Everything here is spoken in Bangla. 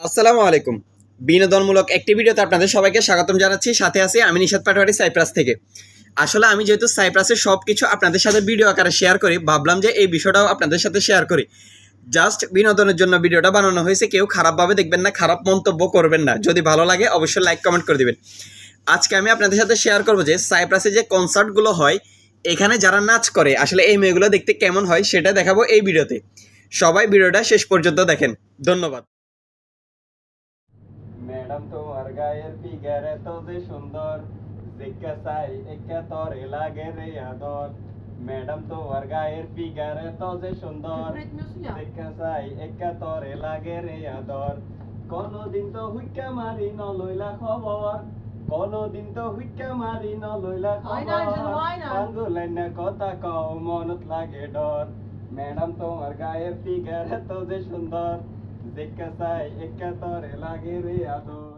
আসসালামু আলাইকুম। বিনোদনমূলক একটি ভিডিওতে আপনাদের সবাইকে স্বাগতম জানাচ্ছি। সাথে আছি আমি নিশাত পাটোয়ারি সাইপ্রাস থেকে। আসলে আমি যেহেতু সাইপ্রাসের সব কিছু আপনাদের সাথে ভিডিও আকারে শেয়ার করি, ভাবলাম যে এই বিষয়টাও আপনাদের সাথে শেয়ার করি। জাস্ট বিনোদনের জন্য ভিডিওটা বানানো হয়েছে, কেউ খারাপভাবে দেখবেন না, খারাপ মন্তব্য করবেন না। যদি ভালো লাগে অবশ্যই লাইক কমেন্ট করে দিবেন। আজকে আমি আপনাদের সাথে শেয়ার করবো যে সাইপ্রাসে যে কনসার্টগুলো হয়, এখানে যারা নাচ করে আসলে এই মেয়েগুলো দেখতে কেমন হয় সেটা দেখাবো এই ভিডিওতে। সবাই ভিডিওটা শেষ পর্যন্ত দেখেন। ধন্যবাদ। ম্যাডাম তোমার গায়ের ফিগার এত যে সুন্দর, দেখা চাই একা তরে লাগে রে আদর। ম্যাডাম তোমার গায়ের ফিগার এত যে সুন্দর, দেখা চাই একা তরে লাগে রে আদর। কোনদিন তো হুইক্কা মারি ন লইলা খবর, কোনদিন তো হুইক্কা মারি ন লইলা খবর। পাঙ্গুলেন না কথা কও মনত লাগে ডর। ম্যাডাম তোমার গায়ের ফিগার এত যে সুন্দর, দেখা চাই একা তরে লাগে রে আদর।